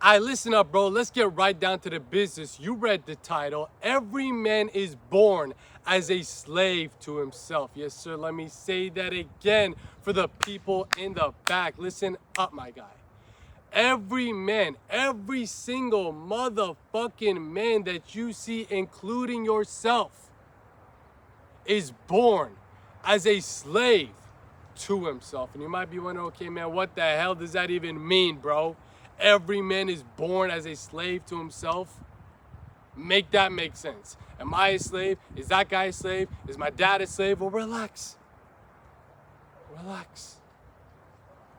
I listen up, bro. Let's get right down to the business. You read the title. Every man is born as a slave to himself. Yes, sir. Let me say that again for the people in the back. Listen up, my guy. Every man, every single motherfucking man that you see, including yourself, is born as a slave to himself. And you might be wondering, okay, man, what the hell does that even mean, bro? Every man is born as a slave to himself. Make that make sense. Am I a slave? Is that guy a slave? Is my dad a slave? Well, relax. Relax.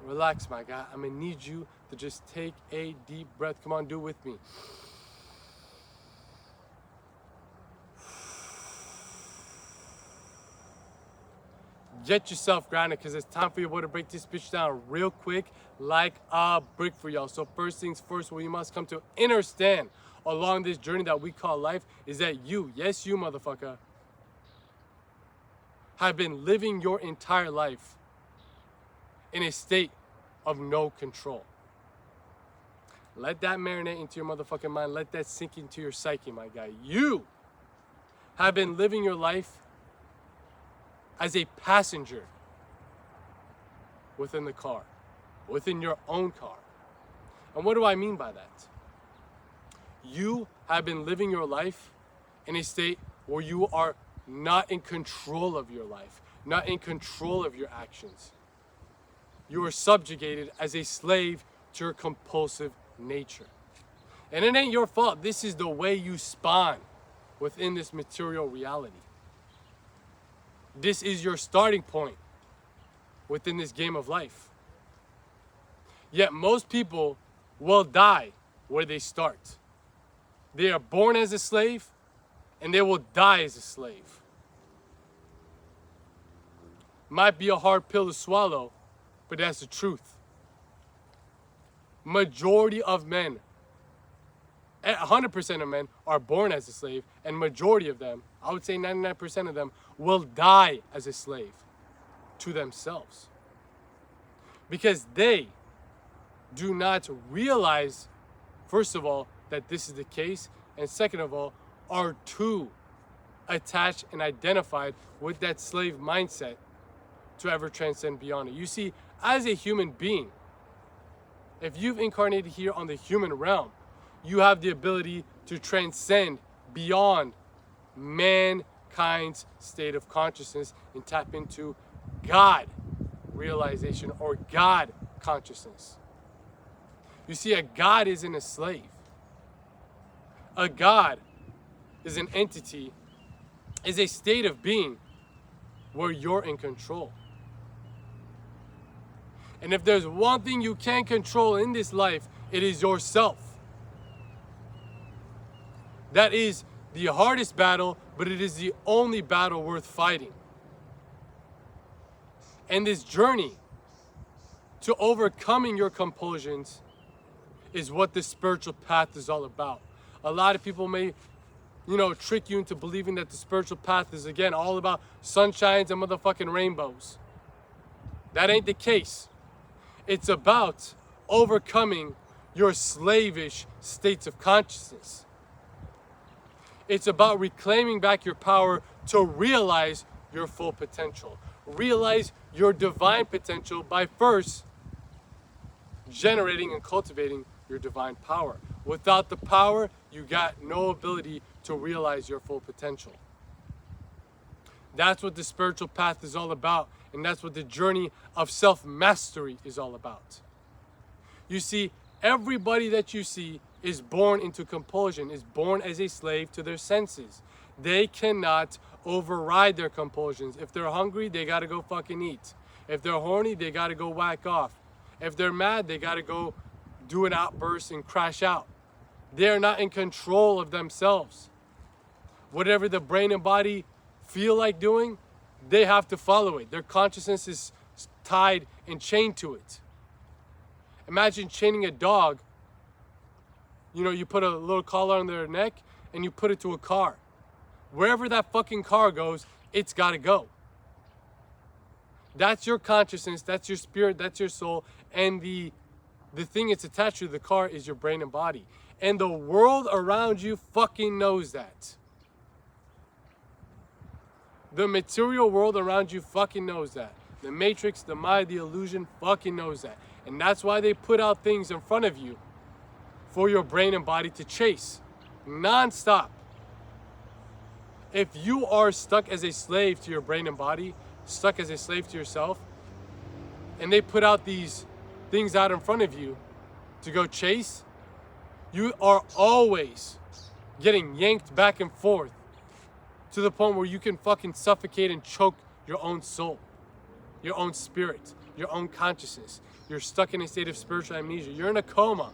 Relax, my guy. I'm gonna need you to just take a deep breath. Come on, do it with me. Get yourself grounded, because it's time for you to break this bitch down real quick like a brick for y'all. So first things first, what you must come to understand along this journey that we call life is that you, yes you motherfucker, have been living your entire life in a state of no control. Let that marinate into your motherfucking mind. Let that sink into your psyche, my guy. You have been living your life as a passenger within the car, within your own car. And what do I mean by that? You have been living your life in a state where you are not in control of your life, not in control of your actions. You are subjugated as a slave to your compulsive nature. And it ain't your fault. This is the way you spawn within this material reality. This is your starting point within this game of life. Yet most people will die where they start. They are born as a slave and they will die as a slave. Might be a hard pill to swallow, but that's the truth. Majority of men, 100% of men are born as a slave, and majority of them, I would say 99% of them, will die as a slave to themselves. Because they do not realize, first of all, that this is the case, and second of all, are too attached and identified with that slave mindset to ever transcend beyond it. You see, as a human being, if you've incarnated here on the human realm, you have the ability to transcend beyond mankind's state of consciousness and tap into God realization or God consciousness. You see, a God isn't a slave. A God is an entity, is a state of being where you're in control. And if there's one thing you can't control in this life, it is yourself. That is the hardest battle, but it is the only battle worth fighting. And this journey to overcoming your compulsions is what the spiritual path is all about. A lot of people may, trick you into believing that the spiritual path is, again, all about sunshines and motherfucking rainbows. That ain't the case. It's about overcoming your slavish states of consciousness. It's about reclaiming back your power to realize your full potential. Realize your divine potential by first generating and cultivating your divine power. Without the power, you got no ability to realize your full potential. That's what the spiritual path is all about, and that's what the journey of self-mastery is all about. You see, everybody that you see is born into compulsion, is born as a slave to their senses. They cannot override their compulsions. If they're hungry, they gotta go fucking eat. If they're horny, they gotta go whack off. If they're mad, they gotta go do an outburst and crash out. They're not in control of themselves. Whatever the brain and body feel like doing, they have to follow it. Their consciousness is tied and chained to it. Imagine chaining a dog. You put a little collar on their neck and you put it to a car. Wherever that fucking car goes, it's gotta go. That's your consciousness, that's your spirit, that's your soul, and the The thing it's attached to, the car, is your brain and body. And the world around you fucking knows that. The material world around you fucking knows that. The matrix, the mind, the illusion fucking knows that. And that's why they put out things in front of you for your brain and body to chase non-stop. If you are stuck as a slave to your brain and body, stuck as a slave to yourself, and they put out these things out in front of you to go chase, you are always getting yanked back and forth to the point where you can fucking suffocate and choke your own soul, your own spirit, your own consciousness. You're stuck in a state of spiritual amnesia. You're in a coma.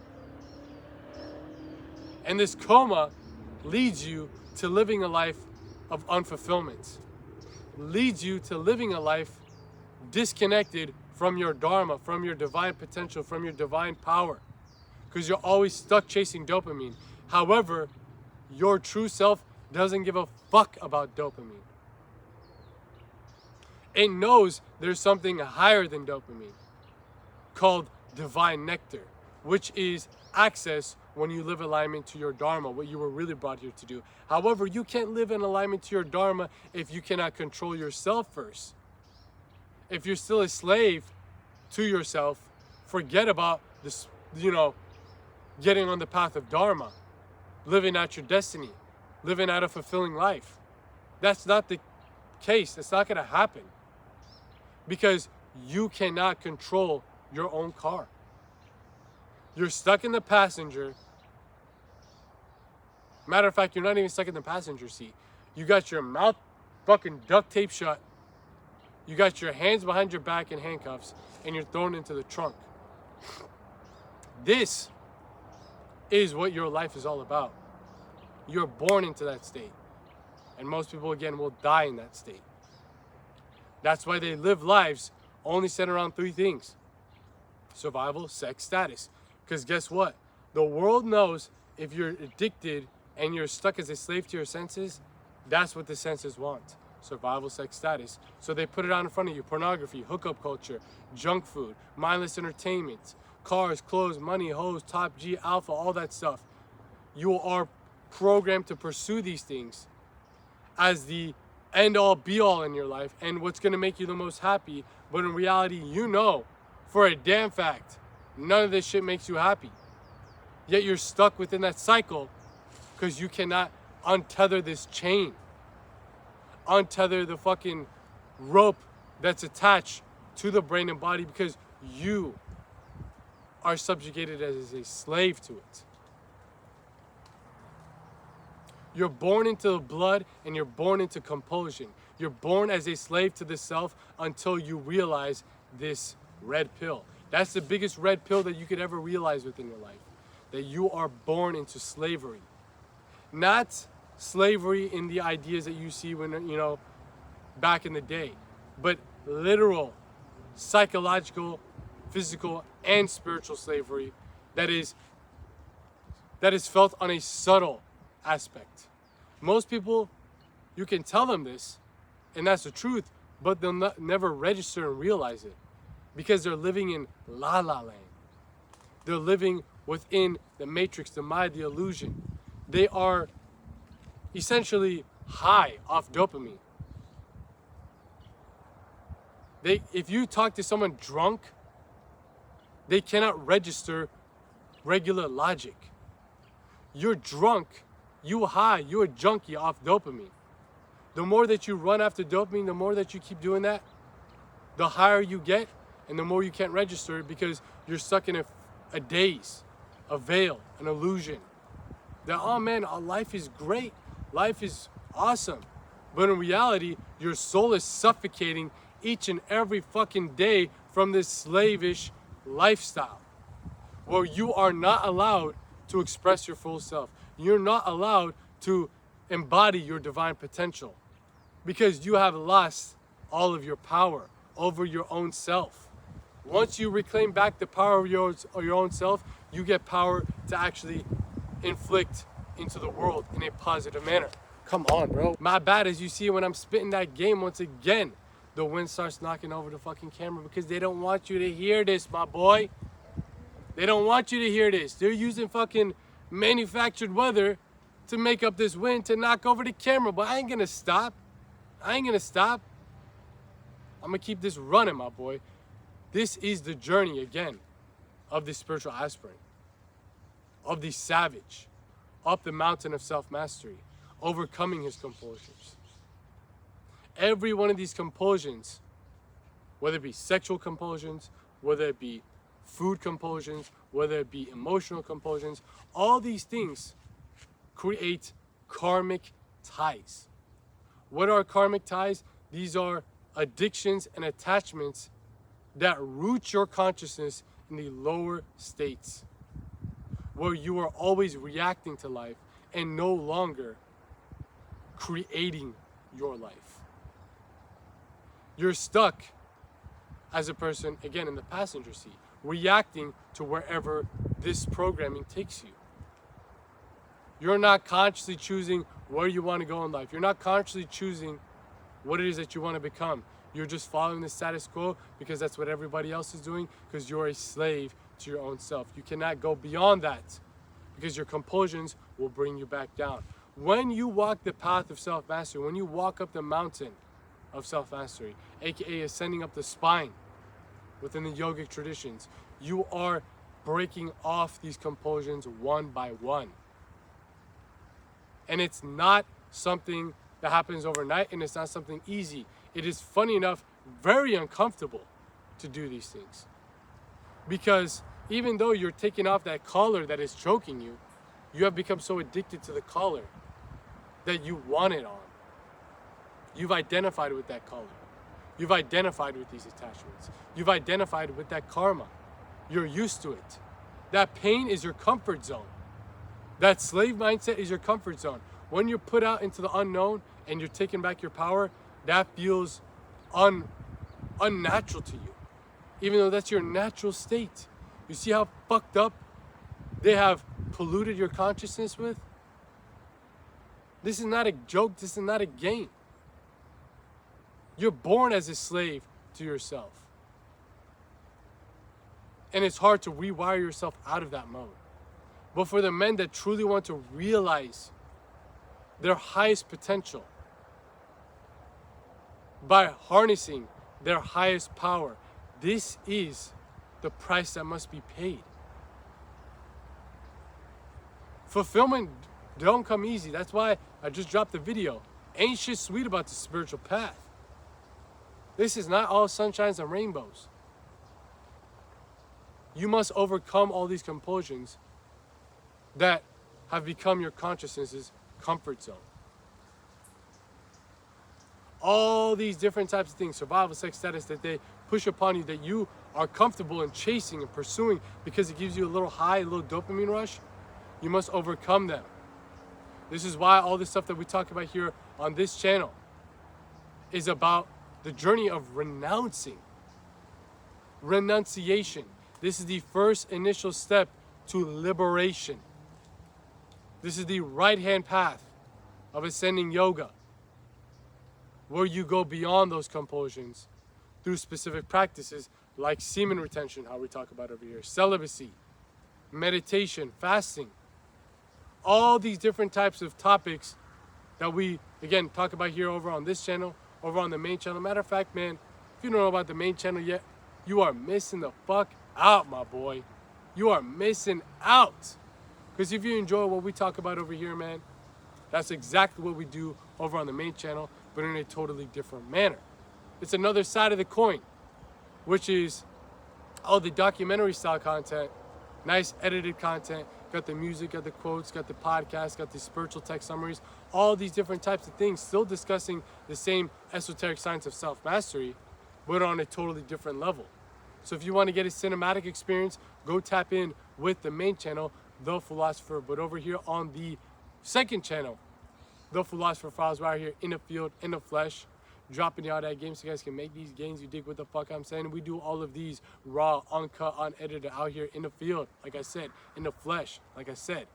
And this coma leads you to living a life of unfulfillment. Leads you to living a life disconnected from your dharma, from your divine potential, from your divine power. Because you're always stuck chasing dopamine. However, your true self doesn't give a fuck about dopamine. It knows there's something higher than dopamine called divine nectar, which is access when you live in alignment to your dharma, what you were really brought here to do. However, you can't live in alignment to your dharma if you cannot control yourself first. If you're still a slave to yourself, forget about this, getting on the path of dharma, living out your destiny, living out a fulfilling life. That's not the case. It's not going to happen because you cannot control your own car. You're stuck in the passenger. Matter of fact, you're not even stuck in the passenger seat. You got your mouth fucking duct tape shut. You got your hands behind your back in handcuffs, and you're thrown into the trunk. This is what your life is all about. You're born into that state. And most people, again, will die in that state. That's why they live lives only centered around three things: survival, sex, status. Because guess what? The world knows if you're addicted and you're stuck as a slave to your senses, that's what the senses want: survival, sex, status. So they put it out in front of you: pornography, hookup culture, junk food, mindless entertainment, cars, clothes, money, hoes, top G, alpha, all that stuff. You are programmed to pursue these things as the end all be all in your life and what's going to make you the most happy. But in reality, you know for a damn fact none of this shit makes you happy. Yet you're stuck within that cycle because you cannot untether this chain. Untether the fucking rope that's attached to the brain and body because you are subjugated as a slave to it. You're born into the blood and you're born into compulsion. You're born as a slave to the self until you realize this red pill. That's the biggest red pill that you could ever realize within your life. That you are born into slavery. Not slavery in the ideas that you see when, back in the day, but literal, psychological, physical, and spiritual slavery that is felt on a subtle aspect. Most people, you can tell them this, and that's the truth, but they'll never register and realize it because they're living in la la land. They're living within the matrix, the mind, the illusion. They are essentially high off dopamine. If you talk to someone drunk, they cannot register regular logic. You're drunk, you high, you're a junkie off dopamine. The more that you run after dopamine, the more that you keep doing that, the higher you get and the more you can't register it because you're stuck in a daze, a veil, an illusion. That, oh man, life is great, life is awesome. But in reality, your soul is suffocating each and every fucking day from this slavish lifestyle where you are not allowed to express your full self. You're not allowed to embody your divine potential because you have lost all of your power over your own self. Once you reclaim back the power of your own self, you get power to actually inflict into the world in a positive manner. Come on, bro. My bad, as you see when I'm spitting that game once again, the wind starts knocking over the fucking camera because they don't want you to hear this, my boy. They don't want you to hear this. They're using fucking manufactured weather to make up this wind to knock over the camera. But I ain't gonna stop. I ain't gonna stop. I'm gonna keep this running, my boy. This is the journey, again, of the spiritual aspirant, of the savage, up the mountain of self-mastery, overcoming his compulsions. Every one of these compulsions, whether it be sexual compulsions, whether it be food compulsions, whether it be emotional compulsions, all these things create karmic ties. What are karmic ties? These are addictions and attachments that root your consciousness in the lower states, where you are always reacting to life and no longer creating your life. You're stuck as a person, again, in the passenger seat, reacting to wherever this programming takes you. You're not consciously choosing where you want to go in life. You're not consciously choosing what it is that you want to become. You're just following the status quo because that's what everybody else is doing, because you're a slave to your own self. You cannot go beyond that because your compulsions will bring you back down. When you walk the path of self-mastery, when you walk up the mountain of self-mastery, aka ascending up the spine within the yogic traditions, you are breaking off these compulsions one by one. And it's not something that happens overnight, and it's not something easy. It is, funny enough, very uncomfortable to do these things. Because even though you're taking off that collar that is choking you, you have become so addicted to the collar that you want it on. You've identified with that collar. You've identified with these attachments. You've identified with that karma. You're used to it. That pain is your comfort zone. That slave mindset is your comfort zone. When you're put out into the unknown and you're taking back your power, that feels unnatural to you, even though that's your natural state. You see how fucked up they have polluted your consciousness with? This is not a joke. This is not a game. You're born as a slave to yourself. And it's hard to rewire yourself out of that mode. But for the men that truly want to realize their highest potential by harnessing their highest power, this is the price that must be paid. Fulfillment don't come easy. That's why I just dropped the video. Ain't shit sweet about the spiritual path. This is not all sunshines and rainbows. You must overcome all these compulsions that have become your consciousness's comfort zone. All these different types of things, survival, sex, status, that they push upon you, that you are comfortable in chasing and pursuing because it gives you a little high, a little dopamine rush, you must overcome them. This is why all this stuff that we talk about here on this channel is about the journey of renouncing. Renunciation. This is the first initial step to liberation. This is the right-hand path of ascending yoga, where you go beyond those compulsions through specific practices like semen retention, how we talk about over here, celibacy, meditation, fasting, all these different types of topics that we, again, talk about here over on this channel, over on the main channel. Matter of fact, man, if you don't know about the main channel yet, you are missing the fuck out, my boy. You are missing out. Because if you enjoy what we talk about over here, man, that's exactly what we do over on the main channel, but in a totally different manner. It's another side of the coin, which is all the documentary style content, nice edited content, got the music, got the quotes, got the podcast, got the spiritual text summaries, all these different types of things, still discussing the same esoteric science of self-mastery, but on a totally different level. So if you want to get a cinematic experience, go tap in with the main channel, The Philosopher. But over here on the second channel, The Philosopher Files, right here in the field, in the flesh, dropping y'all that game so you guys can make these games. You dig what the fuck I'm saying? We do all of these raw, uncut, unedited out here in the field, like I said, in the flesh, like I said.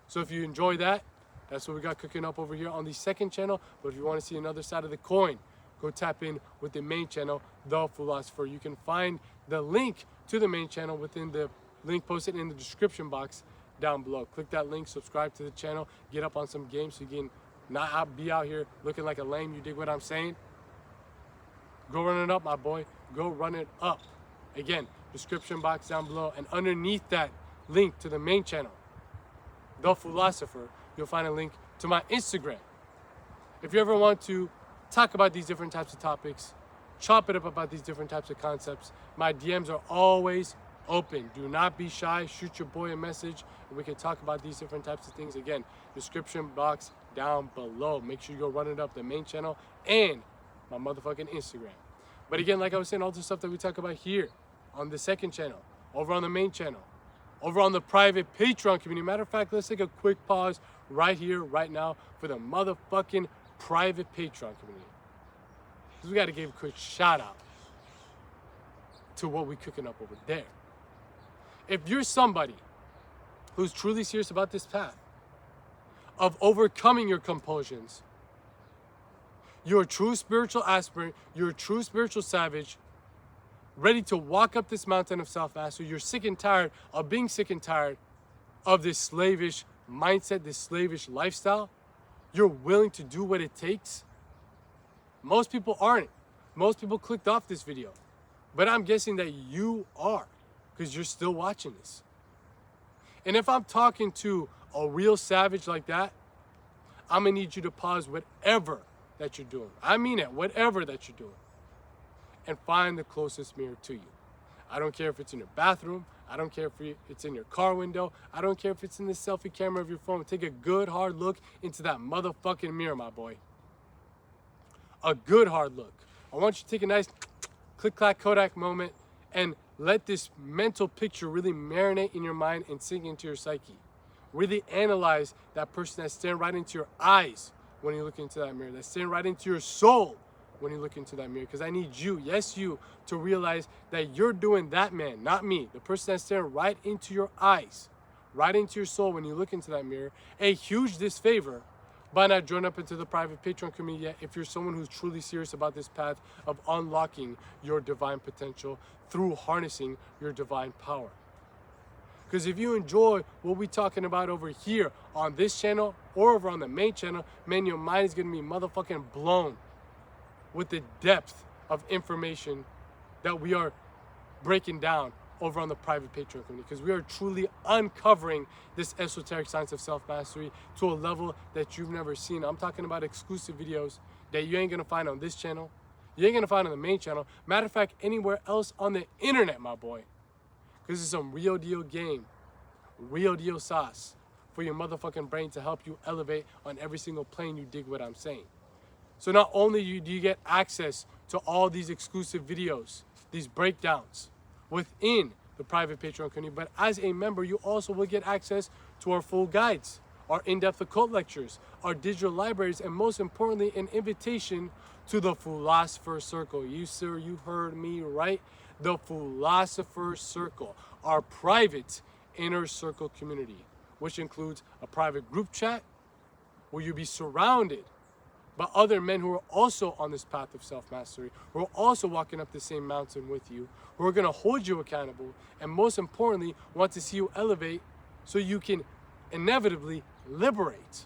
So if you enjoy that, that's what we got cooking up over here on the second channel. But if you want to see another side of the coin, go tap in with the main channel, The Philosopher. You can find the link to the main channel within the Link posted in the description box down below. Click that link, subscribe to the channel, get up on some games so you can not be out here looking like a lame. You dig what I'm saying? Go run it up, my boy. Go run it up. Again, description box down below, and underneath that link to the main channel, The Philosopher, you'll find a link to my Instagram. If you ever want to talk about these different types of topics, chop it up about these different types of concepts, my DMs are always open. Do not be shy. Shoot your boy a message and we can talk about these different types of things. Again, description box down below. Make sure you go run it up, the main channel and my motherfucking Instagram. But again, like I was saying, all the stuff that we talk about here on the second channel, over on the main channel, over on the private Patreon community. Matter of fact, let's take a quick pause right here, right now for the motherfucking private Patreon community. Because we got to give a quick shout out to what we cooking up over there. If you're somebody who's truly serious about this path of overcoming your compulsions, you're a true spiritual aspirant, you're a true spiritual savage, ready to walk up this mountain of self-mastery. You're sick and tired of being sick and tired of this slavish mindset, this slavish lifestyle. You're willing to do what it takes. Most people aren't. Most people clicked off this video. But I'm guessing that you are, because you're still watching this. And if I'm talking to a real savage like that, I'm going to need you to pause whatever that you're doing. I mean it, whatever that you're doing. And find the closest mirror to you. I don't care if it's in your bathroom. I don't care if it's in your car window. I don't care if it's in the selfie camera of your phone. Take a good hard look into that motherfucking mirror, my boy. A good hard look. I want you to take a nice click-clack Kodak moment and let this mental picture really marinate in your mind and sink into your psyche. Really analyze that person that's staring right into your eyes when you look into that mirror. That's staring right into your soul when you look into that mirror. Because I need you, yes you, to realize that you're doing that man, not me. The person that's staring right into your eyes, right into your soul when you look into that mirror, a huge disfavor by not joining up into the private Patreon community yet if you're someone who's truly serious about this path of unlocking your divine potential through harnessing your divine power. Because if you enjoy what we're talking about over here on this channel or over on the main channel, man, your mind is going to be motherfucking blown with the depth of information that we are breaking down over on the private Patreon community, because we are truly uncovering this esoteric science of self-mastery to a level that you've never seen. I'm talking about exclusive videos that you ain't gonna find on this channel, you ain't gonna find on the main channel, matter of fact, anywhere else on the internet, my boy. Because it's some real deal game, real deal sauce for your motherfucking brain to help you elevate on every single plane. You dig what I'm saying? So not only do you get access to all these exclusive videos, these breakdowns within the private Patreon community, but as a member, you also will get access to our full guides, our in-depth occult lectures, our digital libraries, and most importantly, an invitation to the Philosopher's Circle. You, sir, you heard me right. The Philosopher's Circle, our private inner circle community, which includes a private group chat where you'll be surrounded by other men who are also on this path of self-mastery, who are also walking up the same mountain with you, who are going to hold you accountable, and most importantly, want to see you elevate so you can inevitably liberate.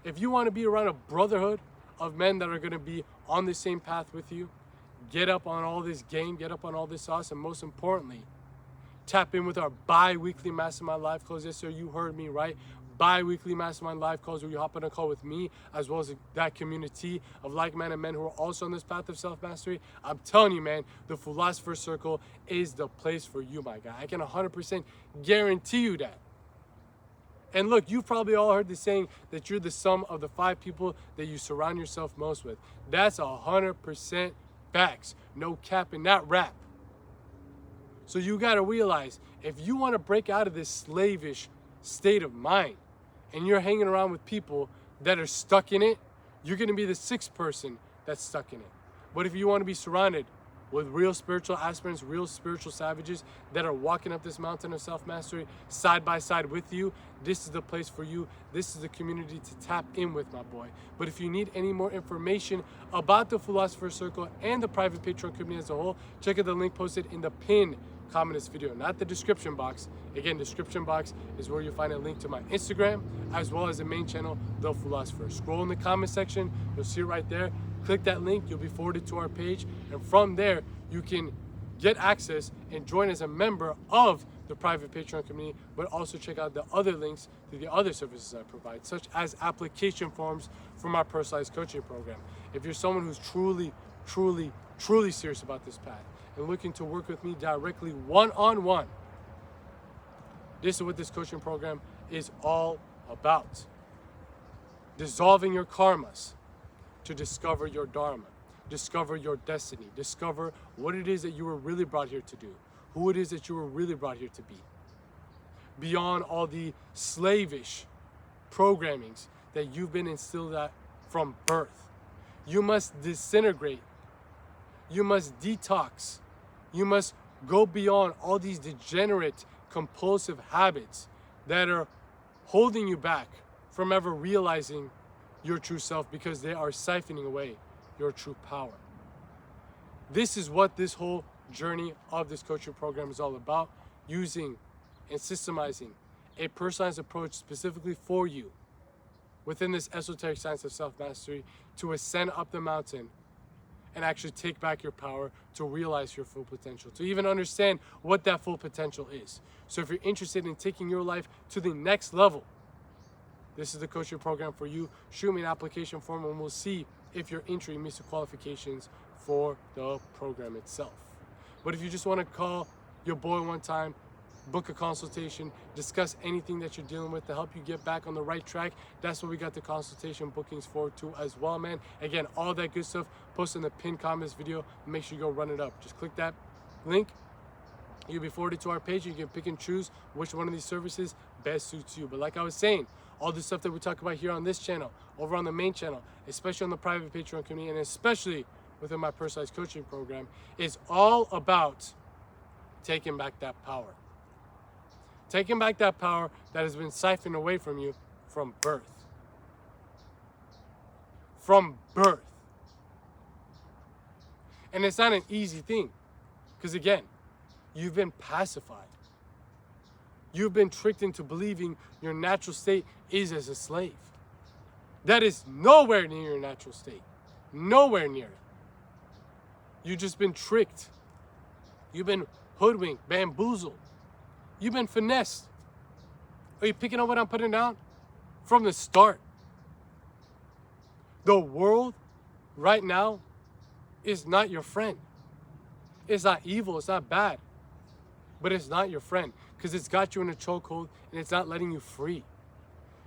If you want to be around a brotherhood of men that are going to be on the same path with you, get up on all this game, get up on all this sauce, and most importantly, tap in with our bi-weekly Mastermind Live calls. Yes, sir, you heard me right. Bi-weekly Mastermind Live calls where you hop on a call with me as well as that community of like-minded men who are also on this path of self-mastery. I'm telling you, man, the Philosopher's Circle is the place for you, my guy. I can 100% guarantee you that. And look, you've probably all heard the saying that you're the sum of the 5 people that you surround yourself most with. That's 100% facts. No cap in that rap. So you got to realize, if you want to break out of this slavish state of mind, and you're hanging around with people that are stuck in it, you're going to be the 6th person that's stuck in it. But if you want to be surrounded with real spiritual aspirants, real spiritual savages that are walking up this mountain of self-mastery side by side with you, this is the place for you. This is the community to tap in with, my boy. But if you need any more information about the Philosopher's Circle and the private Patreon community as a whole, check out the link posted in the pinned comment this video, not the description box. Again, description box is where you find a link to my Instagram as well as the main channel, The Philosopher. Scroll in the comment section, you'll see it right there. Click that link, you'll be forwarded to our page, and from there you can get access and join as a member of the private Patreon community, but also check out the other links to the other services I provide, such as application forms for my personalized coaching program. If you're someone who's truly serious about this path and looking to work with me directly one-on-one, this is what this coaching program is all about. Dissolving your karmas to discover your dharma, discover your destiny, discover what it is that you were really brought here to do, who it is that you were really brought here to be. Beyond all the slavish programmings that you've been instilled at from birth. You must disintegrate. You must detox. You must go beyond all these degenerate, compulsive habits that are holding you back from ever realizing your true self, because they are siphoning away your true power. This is what this whole journey of this coaching program is all about, using and systemizing a personalized approach specifically for you within this esoteric science of self-mastery to ascend up the mountain and actually take back your power, to realize your full potential, to even understand what that full potential is. So if you're interested in taking your life to the next level, this is the coaching program for you. Shoot me an application form and we'll see if your entry meets the qualifications for the program itself. But if you just want to call your boy one time, book a consultation, discuss anything that you're dealing with to help you get back on the right track, that's what we got the consultation bookings for too as well, man. Again, all that good stuff posted in the pinned comments video. Make sure you go run it up. Just click that link. You'll be forwarded to our page. You can pick and choose which one of these services best suits you. But like I was saying, all the stuff that we talk about here on this channel, over on the main channel, especially on the private Patreon community, and especially within my personalized coaching program, is all about taking back that power. Taking back that power that has been siphoned away from you from birth. From birth. And it's not an easy thing, because again, you've been pacified. You've been tricked into believing your natural state is as a slave. That is nowhere near your natural state. Nowhere near it. You've just been tricked. You've been hoodwinked, bamboozled. You've been finessed. Are you picking up what I'm putting down? From the start. The world right now is not your friend. It's not evil, it's not bad. But it's not your friend, because it's got you in a chokehold and it's not letting you free.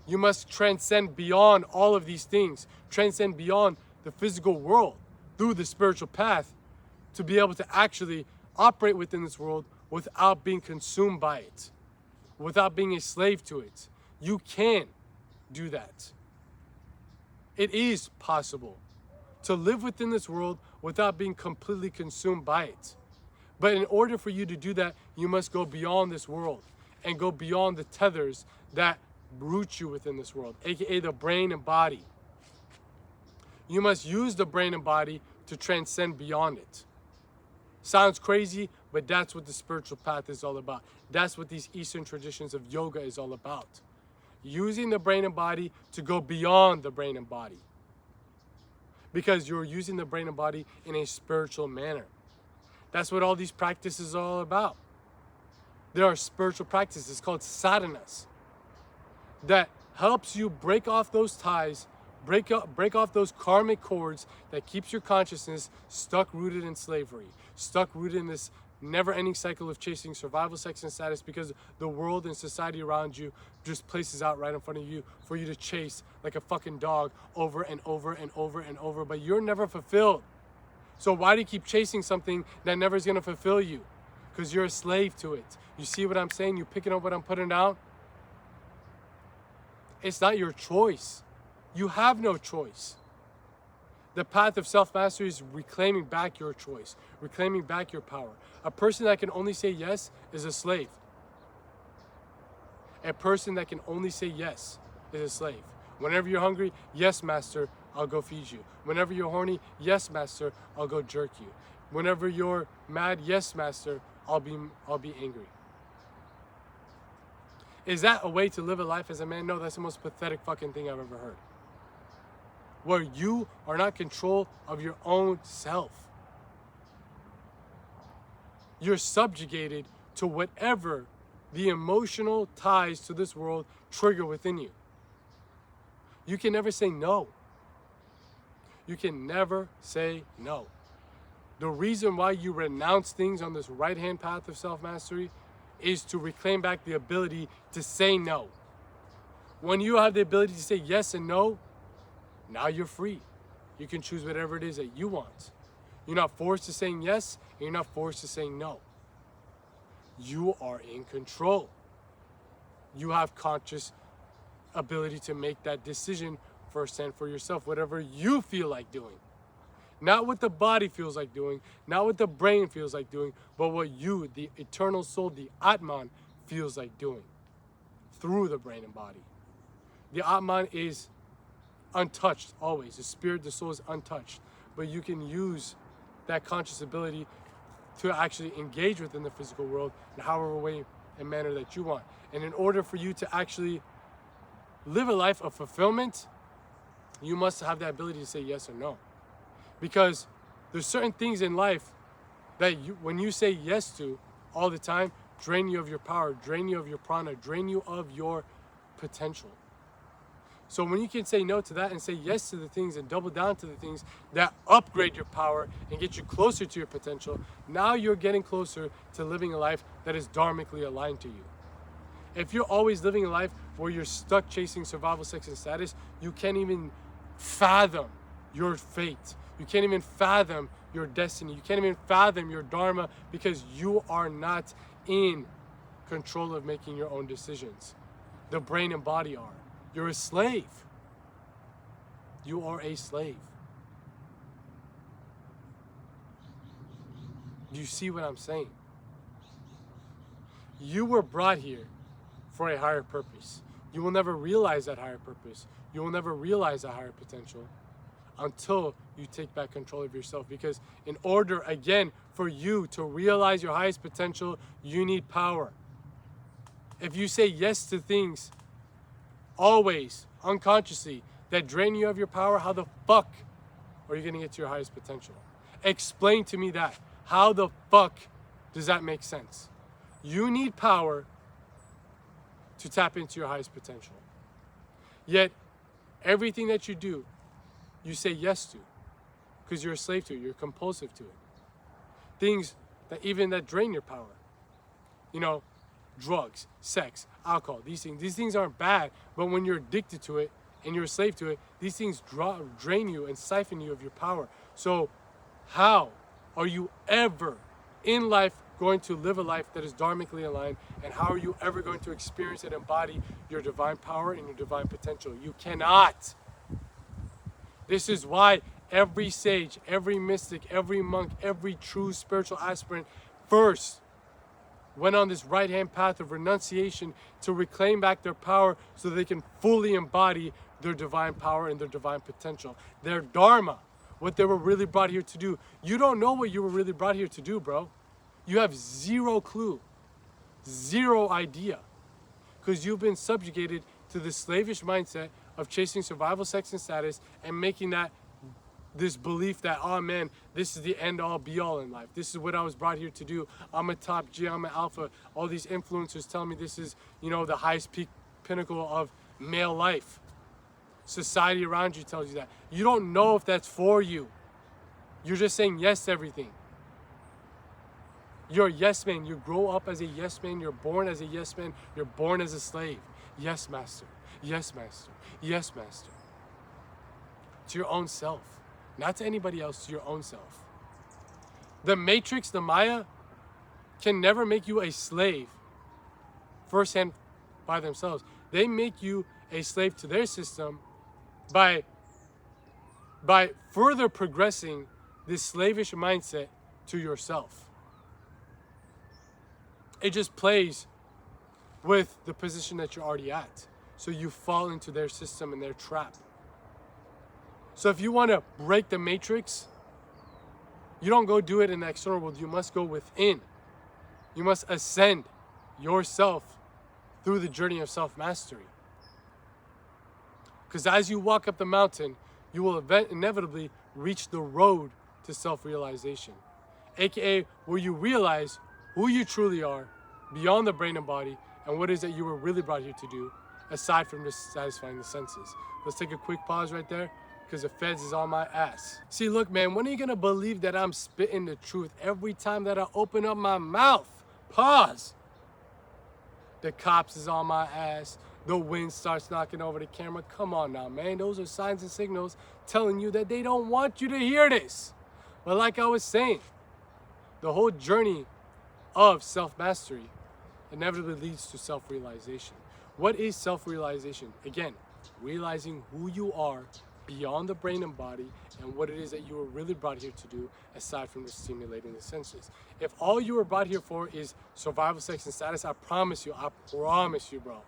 You must transcend beyond all of these things, transcend beyond the physical world through the spiritual path to be able to actually operate within this world without being consumed by it, without being a slave to it. You can do that. It is possible to live within this world without being completely consumed by it. But in order for you to do that, you must go beyond this world and go beyond the tethers that root you within this world, aka the brain and body. You must use the brain and body to transcend beyond it. Sounds crazy, but that's what the spiritual path is all about. That's what these Eastern traditions of yoga is all about. Using the brain and body to go beyond the brain and body. Because you're using the brain and body in a spiritual manner. That's what all these practices are all about. There are spiritual practices called sadhanas that helps you break off those ties, break off those karmic cords that keeps your consciousness stuck, rooted in slavery, stuck, rooted in this never-ending cycle of chasing survival, sex, and status, because the world and society around you just places out right in front of you for you to chase like a fucking dog over and over and over and over, but you're never fulfilled. So why do you keep chasing something that never is going to fulfill you? Because you're a slave to it. You see what I'm saying? You picking up what I'm putting down? It's not your choice. You have no choice. The path of self-mastery is reclaiming back your choice, reclaiming back your power. A person that can only say yes is a slave. A person that can only say yes is a slave. Whenever you're hungry, yes, master, I'll go feed you. Whenever you're horny, yes, master, I'll go jerk you. Whenever you're mad, yes, master, I'll be angry. Is that a way to live a life as a man? No, that's the most pathetic fucking thing I've ever heard. Where you are not in control of your own self. You're subjugated to whatever the emotional ties to this world trigger within you. You can never say no. You can never say no. The reason why you renounce things on this right-hand path of self-mastery is to reclaim back the ability to say no. When you have the ability to say yes and no, now you're free. You can choose whatever it is that you want. You're not forced to saying yes, and you're not forced to saying no. You are in control. You have conscious ability to make that decision firsthand for yourself, whatever you feel like doing. Not what the body feels like doing, not what the brain feels like doing, but what you, the eternal soul, the Atman, feels like doing through the brain and body. The Atman is untouched always. The spirit, the soul is untouched. But you can use that conscious ability to actually engage within the physical world in however way and manner that you want. And in order for you to actually live a life of fulfillment, you must have that ability to say yes or no. Because there's certain things in life that you, when you say yes to all the time, drain you of your power, drain you of your prana, drain you of your potential. So when you can say no to that and say yes to the things and double down to the things that upgrade your power and get you closer to your potential, now you're getting closer to living a life that is dharmically aligned to you. If you're always living a life where you're stuck chasing survival, sex, and status, you can't even fathom your fate. You can't even fathom your destiny. You can't even fathom your dharma because you are not in control of making your own decisions. The brain and body are. You're a slave. You are a slave. Do you see what I'm saying? You were brought here for a higher purpose. You will never realize that higher purpose. You will never realize that higher potential until you take back control of yourself. Because in order, again, for you to realize your highest potential, you need power. If you say yes to things always, unconsciously, that drain you of your power, how the fuck are you gonna get to your highest potential? Explain to me that. How the fuck does that make sense? You need power to tap into your highest potential. Yet, everything that you do, you say yes to because you're a slave to it, you're compulsive to it. Things that even that drain your power. You know, drugs, sex, alcohol, these things aren't bad, but when you're addicted to it and you're a slave to it, these things drain you and siphon you of your power. So how are you ever in life going to live a life that is dharmically aligned, and how are you ever going to experience and embody your divine power and your divine potential? You cannot. This is why every sage, every mystic, every monk, every true spiritual aspirant first went on this right-hand path of renunciation to reclaim back their power so they can fully embody their divine power and their divine potential. Their dharma, what they were really brought here to do. You don't know what you were really brought here to do, bro. You have zero clue, zero idea, because you've been subjugated to the slavish mindset of chasing survival, sex, and status, and making that this belief that, oh man, this is the end all be all in life. This is what I was brought here to do. I'm a top G, I'm an alpha. All these influencers tell me this is, the highest peak pinnacle of male life. Society around you tells you that. You don't know if that's for you. You're just saying yes to everything. You're a yes man. You grow up as a yes man. You're born as a yes man. You're born as a slave. Yes, master. Yes, master. Yes, master. To your own self. Not to anybody else, to your own self. The Matrix, the Maya, can never make you a slave firsthand by themselves. They make you a slave to their system by further progressing this slavish mindset to yourself. It just plays with the position that you're already at. So you fall into their system and their trap. So if you want to break the matrix, you don't go do it in the external world. You must go within. You must ascend yourself through the journey of self-mastery. Because as you walk up the mountain, you will inevitably reach the road to self-realization, aka where you realize who you truly are beyond the brain and body and what it is that you were really brought here to do, aside from just satisfying the senses. Let's take a quick pause right there, because the feds is on my ass. See, look, man, when are you gonna believe that I'm spitting the truth every time that I open up my mouth? Pause. The cops is on my ass. The wind starts knocking over the camera. Come on now, man. Those are signs and signals telling you that they don't want you to hear this. But like I was saying, the whole journey of self-mastery inevitably leads to self-realization. What is self-realization? Again, realizing who you are beyond the brain and body and what it is that you were really brought here to do, aside from just stimulating the senses. If all you were brought here for is survival, sex, and status, I promise you, bro,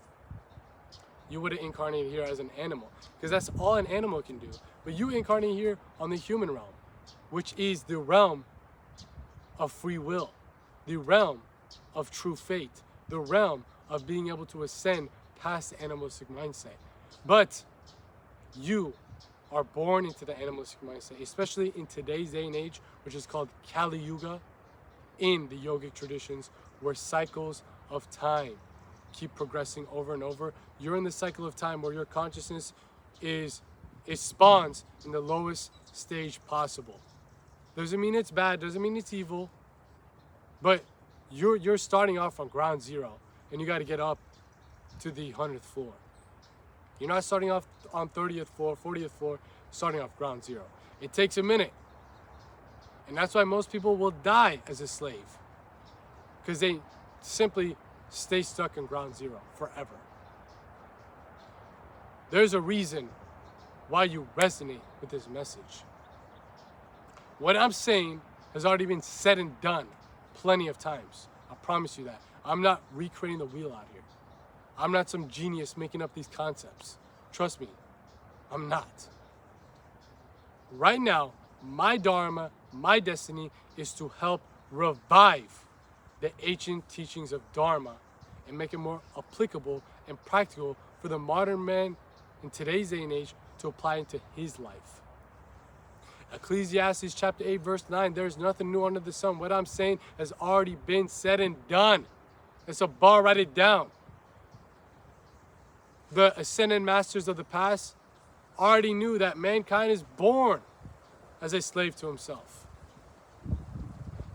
you would have incarnated here as an animal, because that's all an animal can do. But you incarnate here on the human realm, which is the realm of free will, the realm of true fate, the realm of being able to ascend past the animalistic mindset. But you are born into the animalistic mindset, especially in today's day and age, which is called Kali Yuga in the yogic traditions, where cycles of time keep progressing over and over. You're in the cycle of time where your consciousness it spawns in the lowest stage possible. Doesn't mean it's bad, doesn't mean it's evil, but you're starting off on ground zero, and you got to get up to the 100th floor. You're not starting off on 30th floor, 40th floor, starting off ground zero. It takes a minute. And that's why most people will die as a slave, because they simply stay stuck in ground zero forever. There's a reason why you resonate with this message. What I'm saying has already been said and done plenty of times. I promise you that. I'm not recreating the wheel out here. I'm not some genius making up these concepts. Trust me, I'm not. Right now, my dharma, my destiny is to help revive the ancient teachings of Dharma and make it more applicable and practical for the modern man in today's day and age to apply into his life. Ecclesiastes chapter 8 verse 9, there's nothing new under the sun. What I'm saying has already been said and done. It's a bar, write it down. The ascended masters of the past already knew that mankind is born as a slave to himself.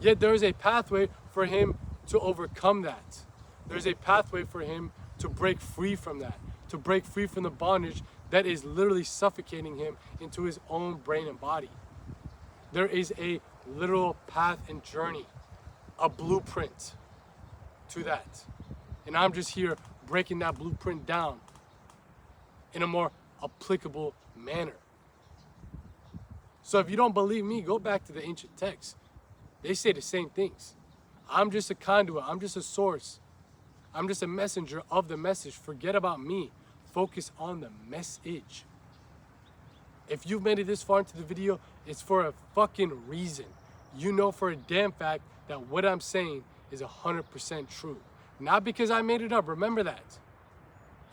Yet there is a pathway for him to overcome that. There's a pathway for him to break free from that, to break free from the bondage that is literally suffocating him into his own brain and body. There is a literal path and journey, a blueprint to that. And I'm just here breaking that blueprint down in a more applicable manner. So if you don't believe me, go back to the ancient texts. They say the same things. I'm just a conduit. I'm just a source. I'm just a messenger of the message. Forget about me. Focus on the message. If you've made it this far into the video, it's for a fucking reason. You know for a damn fact that what I'm saying is 100% true. Not because I made it up, remember that.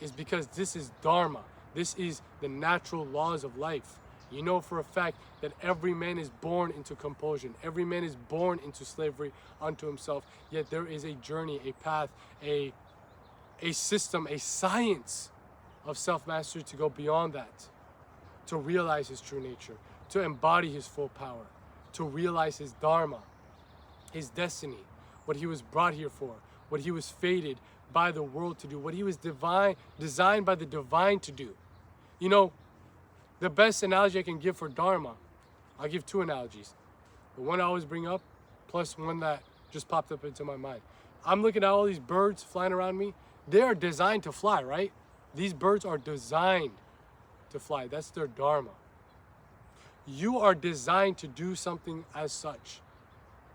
It's because this is Dharma. This is the natural laws of life. You know for a fact that every man is born into compulsion. Every man is born into slavery unto himself. Yet there is a journey, a path, a system, a science of self-mastery to go beyond that. To realize his true nature. To embody his full power. To realize his Dharma. His destiny. What he was brought here for. What he was fated by the world to do. What he was designed by the divine to do. You know, the best analogy I can give for Dharma, I'll give two analogies. The one I always bring up, plus one that just popped up into my mind. I'm looking at all these birds flying around me. They are designed to fly, right? These birds are designed to fly. That's their Dharma. You are designed to do something as such,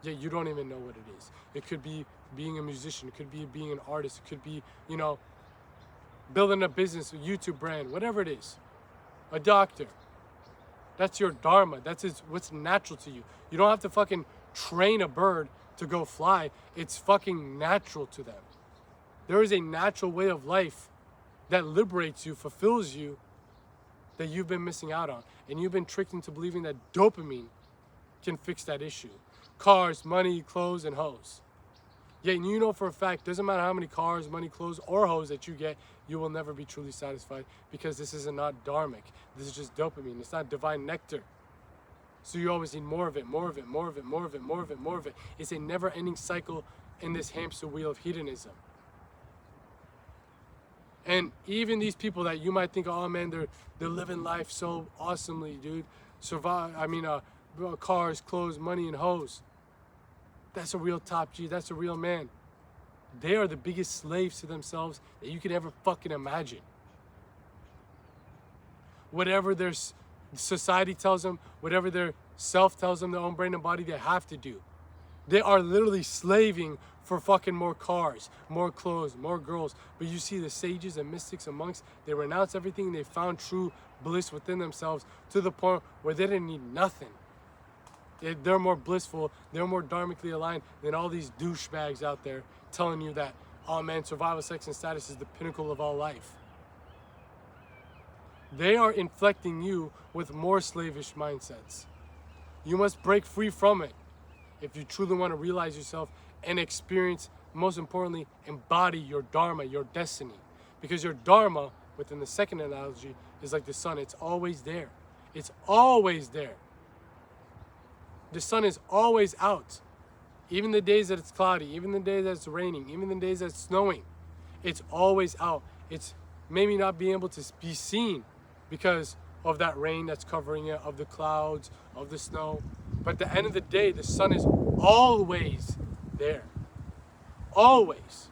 yet you don't even know what it is. It could be being a musician. It could be being an artist. It could be, you know, building a business, a YouTube brand, whatever it is. A doctor. That's your Dharma. That's what's natural to you. You don't have to fucking train a bird to go fly. It's fucking natural to them. There is a natural way of life that liberates you, fulfills you, that you've been missing out on. And you've been tricked into believing that dopamine can fix that issue. Cars, money, clothes, and hoes. Yet you know for a fact, doesn't matter how many cars, money, clothes, or hoes that you get, you will never be truly satisfied, because this is not dharmic. This is just dopamine. It's not divine nectar. So you always need more of it, more of it, more of it, more of it, more of it, more of it. It's a never-ending cycle in this hamster wheel of hedonism. And even these people that you might think, oh man, they're living life so awesomely, dude. Cars, clothes, money, and hoes. That's a real top G. That's a real man. They are the biggest slaves to themselves that you could ever fucking imagine. Whatever their society tells them, whatever their self tells them, their own brain and body, they have to do. They are literally slaving for fucking more cars, more clothes, more girls. But you see the sages and mystics and monks, they renounce everything and they found true bliss within themselves to the point where they didn't need nothing. They're more blissful, they're more dharmically aligned than all these douchebags out there telling you that, oh man, survival, sex, and status is the pinnacle of all life. They are inflecting you with more slavish mindsets. You must break free from it if you truly want to realize yourself and experience, most importantly, embody your dharma, your destiny. Because your dharma, within the second analogy, is like the sun. It's always there. It's always there. The sun is always out. Even the days that it's cloudy, even the days that it's raining, even the days that it's snowing, it's always out. It's maybe not being able to be seen because of that rain that's covering it, of the clouds, of the snow. But at the end of the day, the sun is always there. Always.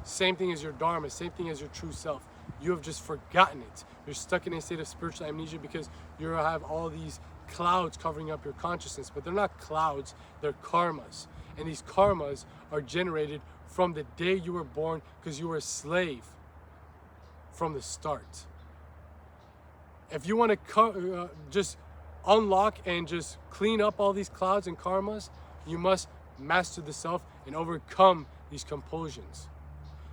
Same thing as your dharma, same thing as your true self. You have just forgotten it. You're stuck in a state of spiritual amnesia because you have all these clouds covering up your consciousness. But they're not clouds, they're karmas. And these karmas are generated from the day you were born, because you were a slave from the start. If you want to just unlock and just clean up all these clouds and karmas, you must master the self and overcome these compulsions.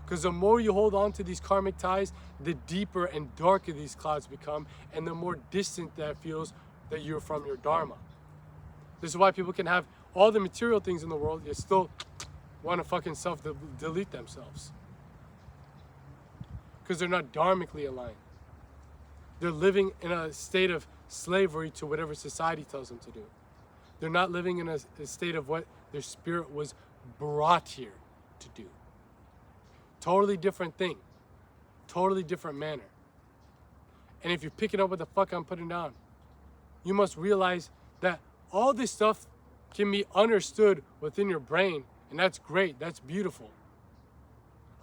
Because the more you hold on to these karmic ties, the deeper and darker these clouds become, and the more distant that feels that you're from your dharma. This is why people can have all the material things in the world, yet still want to fucking self-delete themselves. Because they're not dharmically aligned. They're living in a state of slavery to whatever society tells them to do. They're not living in a state of what their spirit was brought here to do. Totally different thing. Totally different manner. And if you're picking up what the fuck I'm putting down, you must realize that all this stuff can be understood within your brain, and that's great, that's beautiful.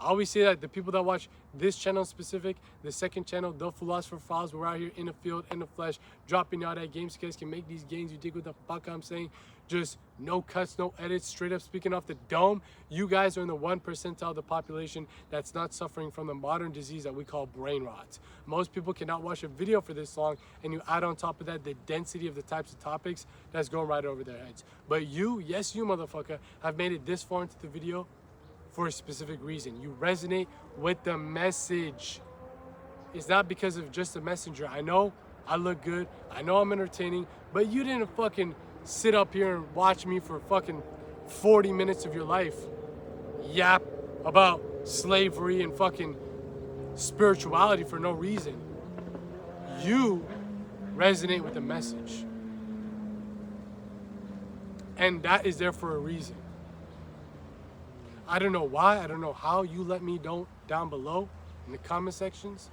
I always say that the people that watch this channel specific, the second channel, The Philosopher Files, we're out here in the field, in the flesh, dropping out at games. You guys can make these games, you dig what the fuck I'm saying. Just no cuts, no edits, straight up speaking off the dome. You guys are in the 1 percentile of the population that's not suffering from the modern disease that we call brain rot. Most people cannot watch a video for this long, and you add on top of that the density of the types of topics that's going right over their heads. But you, yes you motherfucker, have made it this far into the video for a specific reason. You resonate with the message. It's not because of just the messenger. I know I look good, I know I'm entertaining, but you didn't fucking sit up here and watch me for fucking 40 minutes of your life yap about slavery and fucking spirituality for no reason. You resonate with the message. And that is there for a reason. I don't know why, I don't know how. You let me know down below in the comment sections.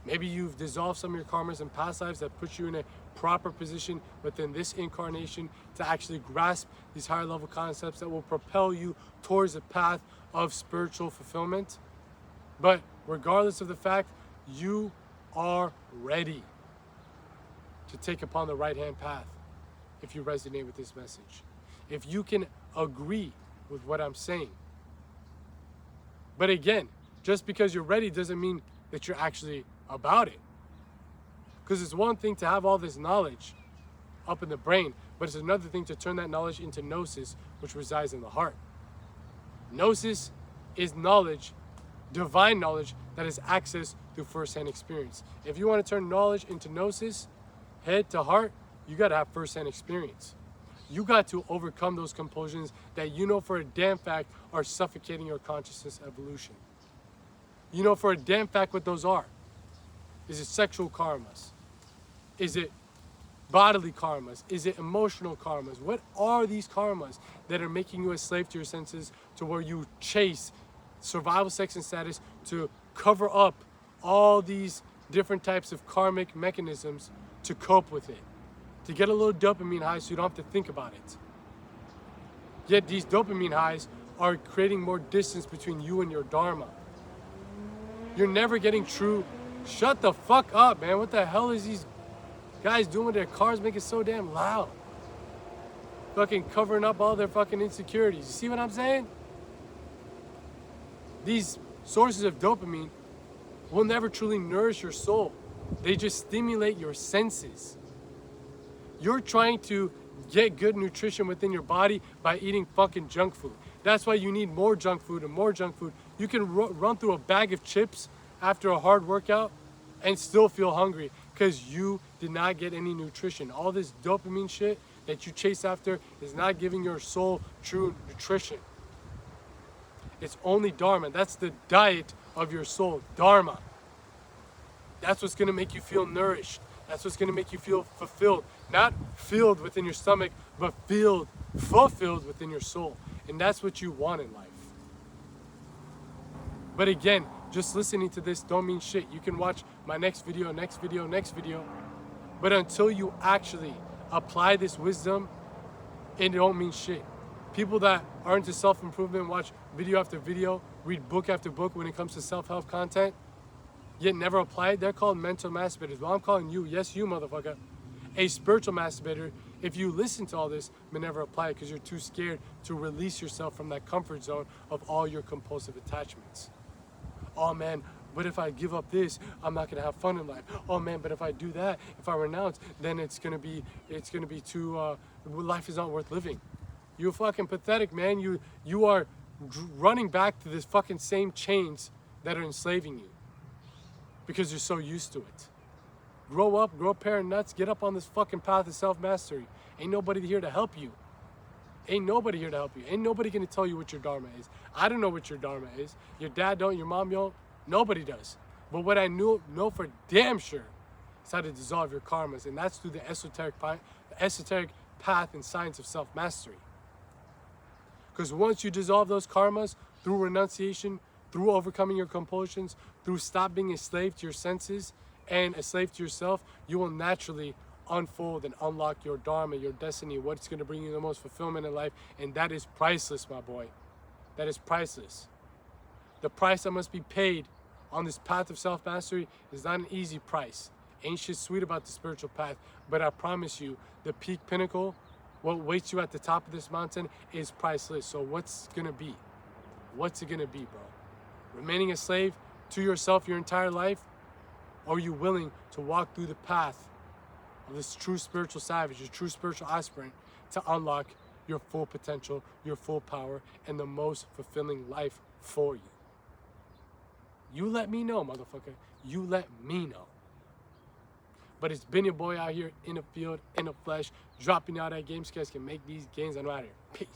Maybe you've dissolved some of your karmas in past lives that put you in a proper position within this incarnation to actually grasp these higher level concepts that will propel you towards the path of spiritual fulfillment. But regardless of the fact, you are ready to take upon the right-hand path if you resonate with this message. If you can agree with what I'm saying. But again, just because you're ready doesn't mean that you're actually about it. Because it's one thing to have all this knowledge up in the brain, but it's another thing to turn that knowledge into gnosis, which resides in the heart. Gnosis is knowledge, divine knowledge, that is accessed through first-hand experience. If you want to turn knowledge into gnosis, head to heart, you got to have first-hand experience. You got to overcome those compulsions that you know for a damn fact are suffocating your consciousness evolution. You know for a damn fact what those are. Is it sexual karmas? Is it bodily karmas? Is it emotional karmas? What are these karmas that are making you a slave to your senses, to where you chase survival, sex, and status to cover up all these different types of karmic mechanisms to cope with it, to get a little dopamine high so you don't have to think about it? Yet these dopamine highs are creating more distance between you and your dharma. You're never getting true. Shut the fuck up, man. What the hell is these guys doing with their cars making so damn loud? Fucking covering up all their fucking insecurities. You see what I'm saying? These sources of dopamine will never truly nourish your soul. They just stimulate your senses. You're trying to get good nutrition within your body by eating fucking junk food. That's why you need more junk food and more junk food. You can run through a bag of chips after a hard workout and still feel hungry because you did not get any nutrition. All this dopamine shit that you chase after is not giving your soul true nutrition. It's only dharma. That's the diet of your soul, dharma. That's what's gonna make you feel nourished. That's what's gonna make you feel fulfilled. Not filled within your stomach, but fulfilled within your soul. And that's what you want in life. But again, just listening to this don't mean shit. You can watch my next video. But until you actually apply this wisdom, it don't mean shit. People that are into self-improvement watch video after video, read book after book when it comes to self-help content, yet never apply it, they're called mental masturbators. Well, I'm calling you, yes you motherfucker, a spiritual masturbator if you listen to all this but never apply it because you're too scared to release yourself from that comfort zone of all your compulsive attachments. Oh man, but if I give up this, I'm not gonna have fun in life. Oh man, but if I do that, if I renounce, then it's gonna be too, life is not worth living. You're fucking pathetic, man. You are running back to this fucking same chains that are enslaving you because you're so used to it. Grow up, grow a pair of nuts, get up on this fucking path of self-mastery. Ain't nobody here to help you. Ain't nobody here to help you. Ain't nobody gonna tell you what your dharma is. I don't know what your dharma is. Your dad don't, your mom don't. Nobody does. But what I know for damn sure is how to dissolve your karmas, and that's through the esoteric path and science of self-mastery. Because once you dissolve those karmas through renunciation, through overcoming your compulsions, through stop being a slave to your senses and a slave to yourself, you will naturally unfold and unlock your dharma, your destiny, what's going to bring you the most fulfillment in life. And that is priceless, my boy. That is priceless. The price that must be paid on this path of self-mastery is not an easy price. Ain't shit sweet about the spiritual path, but I promise you, the peak pinnacle, what waits you at the top of this mountain, is priceless. So what's gonna be? What's it gonna be, bro? Remaining a slave to yourself your entire life? Or are you willing to walk through the path of this true spiritual savage, your true spiritual aspirant, to unlock your full potential, your full power, and the most fulfilling life for you? You let me know, motherfucker. You let me know. But it's been your boy out here in the field, in the flesh, dropping out that games. You guys can make these gains. I'm out here. Peace.